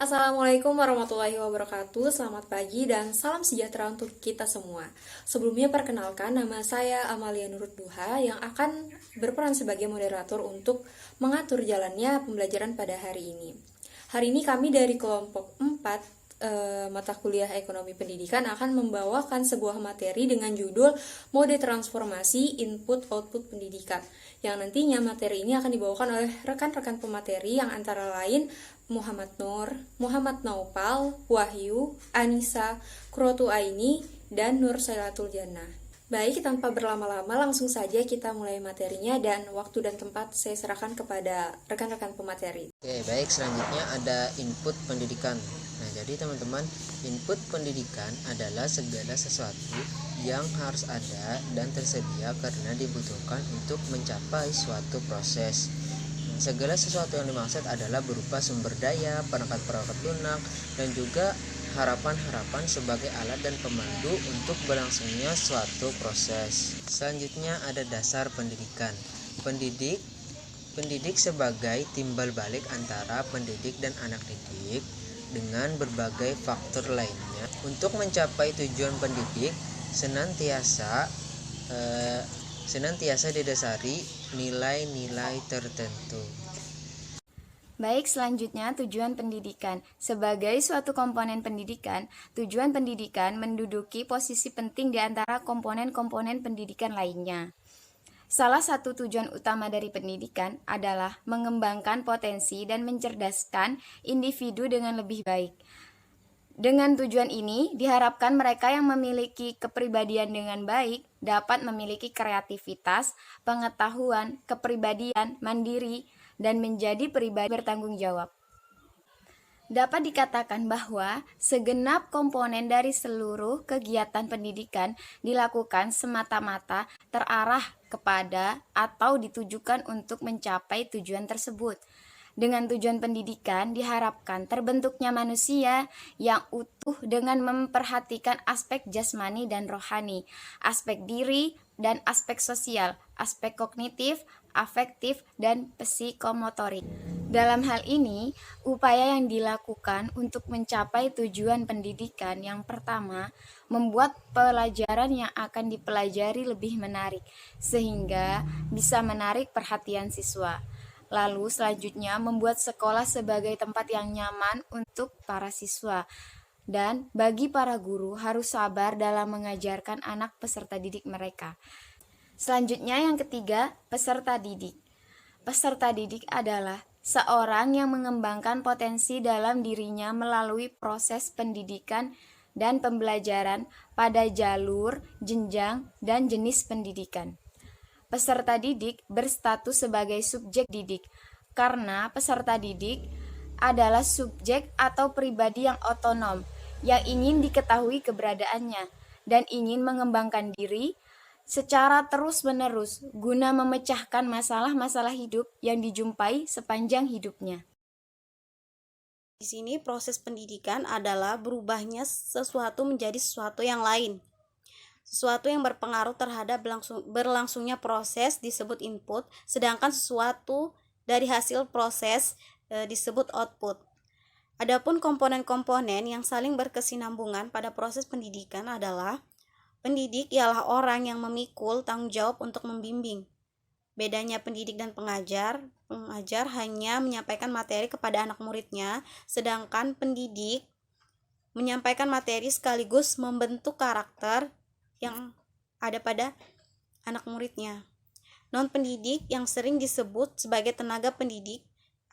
Assalamualaikum warahmatullahi wabarakatuh. Selamat pagi dan salam sejahtera untuk kita semua. Sebelumnya perkenalkan, nama saya Amalia Nurut Duha yang akan berperan sebagai moderator untuk mengatur jalannya pembelajaran pada hari ini. Hari ini kami dari kelompok 4 mata kuliah Ekonomi Pendidikan akan membawakan sebuah materi dengan judul Mode Transformasi Input Output Pendidikan, yang nantinya materi ini akan dibawakan oleh rekan-rekan pemateri yang antara lain Muhammad Nur, Muhammad Naupal, Wahyu, Anissa, Krotu Aini, dan Nur Sailatul Jannah. Baik, tanpa berlama-lama langsung saja kita mulai materinya, dan waktu dan tempat saya serahkan kepada rekan-rekan pemateri. Oke, baik, selanjutnya ada input pendidikan. Nah, jadi teman-teman, input pendidikan adalah segala sesuatu yang harus ada dan tersedia karena dibutuhkan untuk mencapai suatu proses. Nah, segala sesuatu yang dimaksud adalah berupa sumber daya, perangkat-perangkat lunak, dan juga harapan-harapan sebagai alat dan pemandu untuk berlangsungnya suatu proses. Selanjutnya ada dasar pendidikan. Pendidik sebagai timbal balik antara pendidik dan anak didik dengan berbagai faktor lainnya. Untuk mencapai tujuan pendidik senantiasa didasari nilai-nilai tertentu. Baik, selanjutnya tujuan pendidikan. Sebagai suatu komponen pendidikan, tujuan pendidikan menduduki posisi penting di antara komponen-komponen pendidikan lainnya. Salah satu tujuan utama dari pendidikan adalah mengembangkan potensi dan mencerdaskan individu dengan lebih baik. Dengan tujuan ini, diharapkan mereka yang memiliki kepribadian dengan baik dapat memiliki kreativitas, pengetahuan, kepribadian, mandiri, dan menjadi pribadi bertanggung jawab. Dapat dikatakan bahwa segenap komponen dari seluruh kegiatan pendidikan dilakukan semata-mata terarah kepada atau ditujukan untuk mencapai tujuan tersebut. Dengan tujuan pendidikan diharapkan terbentuknya manusia yang utuh dengan memperhatikan aspek jasmani dan rohani, aspek diri dan aspek sosial, aspek kognitif, afektif, dan psikomotorik. Dalam hal ini, upaya yang dilakukan untuk mencapai tujuan pendidikan yang pertama, membuat pelajaran yang akan dipelajari lebih menarik, sehingga bisa menarik perhatian siswa. Lalu selanjutnya membuat sekolah sebagai tempat yang nyaman untuk para siswa. Dan bagi para guru harus sabar dalam mengajarkan anak peserta didik mereka. Selanjutnya yang ketiga, peserta didik. Peserta didik adalah seorang yang mengembangkan potensi dalam dirinya melalui proses pendidikan dan pembelajaran pada jalur, jenjang, dan jenis pendidikan. Peserta didik berstatus sebagai subjek didik, karena peserta didik adalah subjek atau pribadi yang otonom, yang ingin diketahui keberadaannya, dan ingin mengembangkan diri secara terus-menerus guna memecahkan masalah-masalah hidup yang dijumpai sepanjang hidupnya. Di sini proses pendidikan adalah berubahnya sesuatu menjadi sesuatu yang lain. Sesuatu yang berpengaruh terhadap berlangsungnya proses disebut input, sedangkan sesuatu dari hasil proses disebut output. Adapun komponen-komponen yang saling berkesinambungan pada proses pendidikan adalah pendidik ialah orang yang memikul tanggung jawab untuk membimbing. Bedanya pendidik dan pengajar hanya menyampaikan materi kepada anak muridnya, sedangkan pendidik menyampaikan materi sekaligus membentuk karakter yang ada pada anak muridnya. Non-pendidik yang sering disebut sebagai tenaga pendidik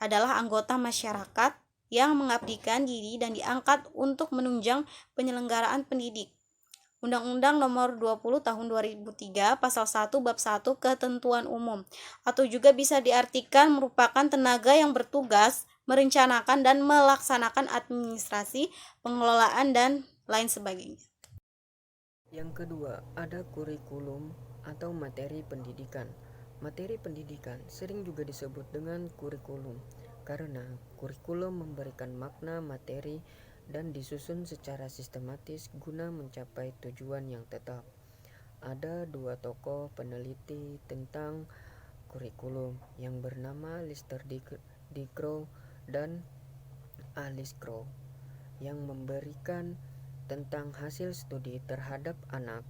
adalah anggota masyarakat yang mengabdikan diri dan diangkat untuk menunjang penyelenggaraan pendidik. Undang-Undang Nomor 20 Tahun 2003 Pasal 1 Bab 1 Ketentuan Umum, atau juga bisa diartikan merupakan tenaga yang bertugas merencanakan dan melaksanakan administrasi, pengelolaan, dan lain sebagainya. Yang kedua, ada kurikulum atau materi pendidikan. Materi pendidikan sering juga disebut dengan kurikulum karena kurikulum memberikan makna materi dan disusun secara sistematis guna mencapai tujuan yang tetap. Ada dua tokoh peneliti tentang kurikulum yang bernama Lister Digro dan Alice Crow yang memberikan tentang hasil studi terhadap anak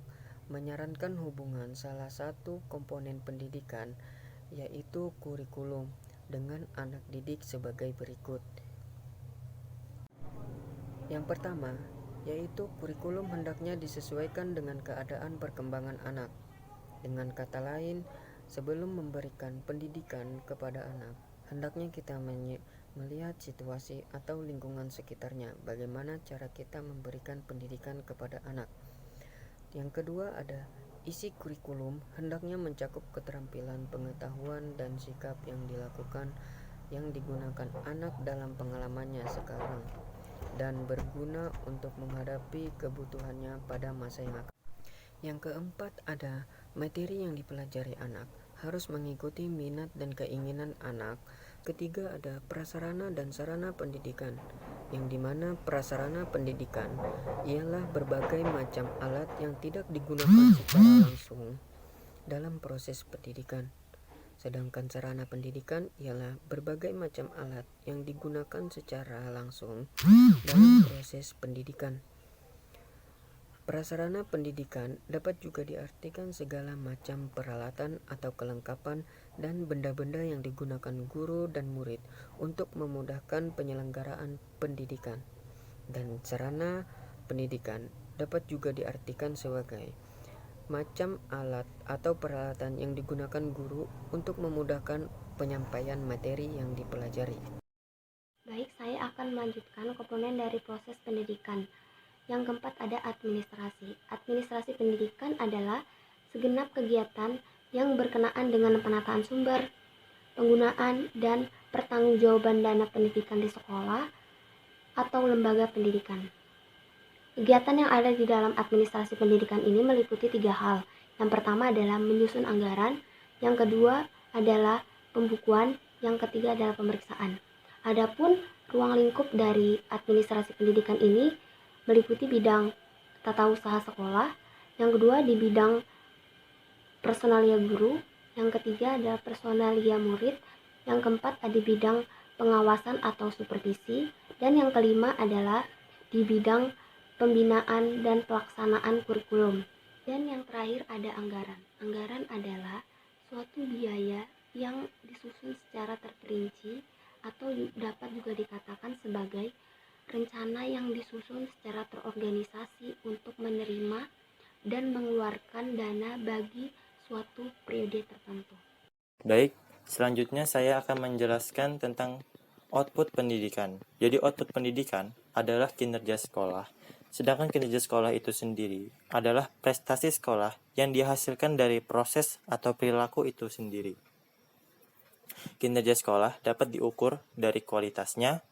menyarankan hubungan salah satu komponen pendidikan yaitu kurikulum dengan anak didik sebagai berikut. Yang pertama, yaitu kurikulum hendaknya disesuaikan dengan keadaan perkembangan anak. Dengan kata lain, sebelum memberikan pendidikan kepada anak, hendaknya kita melihat situasi atau lingkungan sekitarnya, bagaimana cara kita memberikan pendidikan kepada anak. Yang kedua ada isi kurikulum hendaknya mencakup keterampilan, pengetahuan, dan sikap yang digunakan anak dalam pengalamannya sekarang dan berguna untuk menghadapi kebutuhannya pada masa yang akan. Yang keempat ada materi yang dipelajari anak harus mengikuti minat dan keinginan anak. Ketiga ada prasarana dan sarana pendidikan, yang dimana prasarana pendidikan ialah berbagai macam alat yang tidak digunakan secara langsung dalam proses pendidikan. Sedangkan sarana pendidikan ialah berbagai macam alat yang digunakan secara langsung dalam proses pendidikan. Prasarana pendidikan dapat juga diartikan segala macam peralatan atau kelengkapan dan benda-benda yang digunakan guru dan murid untuk memudahkan penyelenggaraan pendidikan. Dan sarana pendidikan dapat juga diartikan sebagai macam alat atau peralatan yang digunakan guru untuk memudahkan penyampaian materi yang dipelajari. Baik, saya akan melanjutkan komponen dari proses pendidikan. Yang keempat ada administrasi. Administrasi pendidikan adalah segenap kegiatan yang berkenaan dengan penataan sumber, penggunaan, dan pertanggungjawaban dana pendidikan di sekolah atau lembaga pendidikan. Kegiatan yang ada di dalam administrasi pendidikan ini meliputi 3 hal. Yang pertama adalah menyusun anggaran, yang kedua adalah pembukuan, yang ketiga adalah pemeriksaan. Adapun ruang lingkup dari administrasi pendidikan ini meliputi bidang tata usaha sekolah, yang kedua di bidang personalia guru, yang ketiga adalah personalia murid, yang keempat ada di bidang pengawasan atau supervisi, dan yang kelima adalah di bidang pembinaan dan pelaksanaan kurikulum. Dan yang terakhir ada anggaran. Anggaran adalah suatu biaya yang disusun secara terperinci atau dapat juga dikatakan sebagai rencana yang disusun secara terorganisasi untuk menerima dan mengeluarkan dana bagi suatu periode tertentu. Baik, selanjutnya saya akan menjelaskan tentang output pendidikan. Jadi output pendidikan adalah kinerja sekolah, sedangkan kinerja sekolah itu sendiri adalah prestasi sekolah yang dihasilkan dari proses atau perilaku itu sendiri. Kinerja sekolah dapat diukur dari kualitasnya,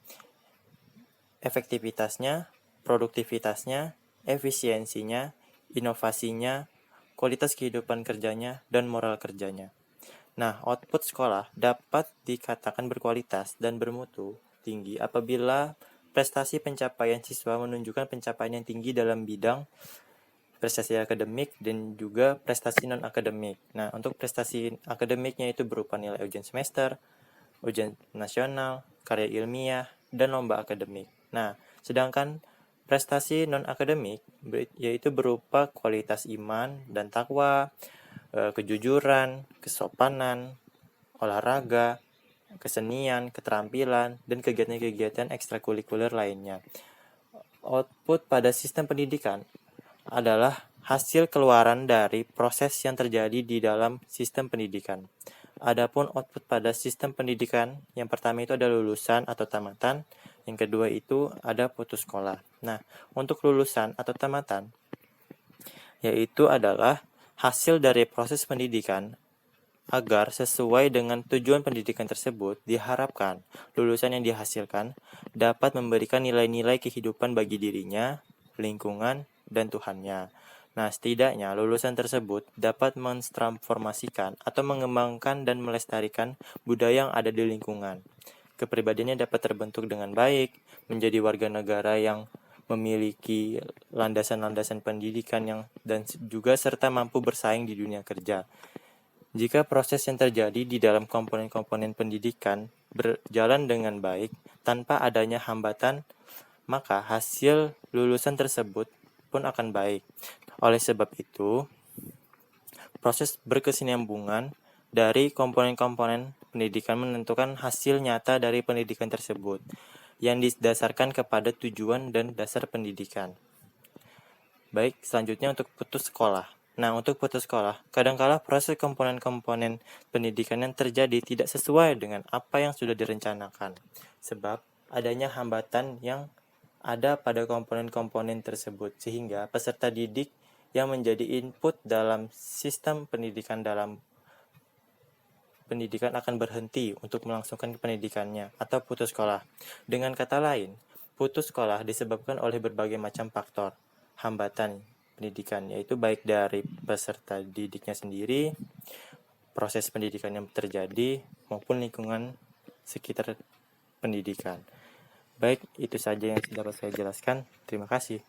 efektivitasnya, produktivitasnya, efisiensinya, inovasinya, kualitas kehidupan kerjanya, dan moral kerjanya. Nah, output sekolah dapat dikatakan berkualitas dan bermutu tinggi apabila prestasi pencapaian siswa menunjukkan pencapaian yang tinggi dalam bidang prestasi akademik dan juga prestasi non-akademik. Nah, untuk prestasi akademiknya itu berupa nilai ujian semester, ujian nasional, karya ilmiah, dan lomba akademik. Nah, sedangkan prestasi non-akademik yaitu berupa kualitas iman dan takwa, kejujuran, kesopanan, olahraga, kesenian, keterampilan, dan kegiatan-kegiatan ekstrakurikuler lainnya. Output pada sistem pendidikan adalah hasil keluaran dari proses yang terjadi di dalam sistem pendidikan. Adapun output pada sistem pendidikan, yang pertama itu ada lulusan atau tamatan, yang kedua itu ada putus sekolah. Nah, untuk lulusan atau tamatan, yaitu adalah hasil dari proses pendidikan agar sesuai dengan tujuan pendidikan tersebut, diharapkan lulusan yang dihasilkan dapat memberikan nilai-nilai kehidupan bagi dirinya, lingkungan, dan Tuhannya. Nah, setidaknya lulusan tersebut dapat mentransformasikan atau mengembangkan dan melestarikan budaya yang ada di lingkungan. Kepribadiannya dapat terbentuk dengan baik, menjadi warga negara yang memiliki landasan-landasan pendidikan dan juga serta mampu bersaing di dunia kerja. Jika proses yang terjadi di dalam komponen-komponen pendidikan berjalan dengan baik tanpa adanya hambatan, maka hasil lulusan tersebut pun akan baik. Oleh sebab itu, proses berkesinambungan dari komponen-komponen pendidikan menentukan hasil nyata dari pendidikan tersebut, yang didasarkan kepada tujuan dan dasar pendidikan. Baik, selanjutnya untuk putus sekolah. Nah, untuk putus sekolah, kadangkala proses komponen-komponen pendidikan yang terjadi tidak sesuai dengan apa yang sudah direncanakan, sebab adanya hambatan yang ada pada komponen-komponen tersebut, sehingga peserta didik yang menjadi input dalam sistem pendidikan akan berhenti untuk melangsungkan pendidikannya atau putus sekolah. Dengan kata lain, putus sekolah disebabkan oleh berbagai macam faktor hambatan pendidikan, yaitu baik dari peserta didiknya sendiri, proses pendidikan yang terjadi, maupun lingkungan sekitar pendidikan. Baik, itu saja yang dapat saya jelaskan. Terima kasih.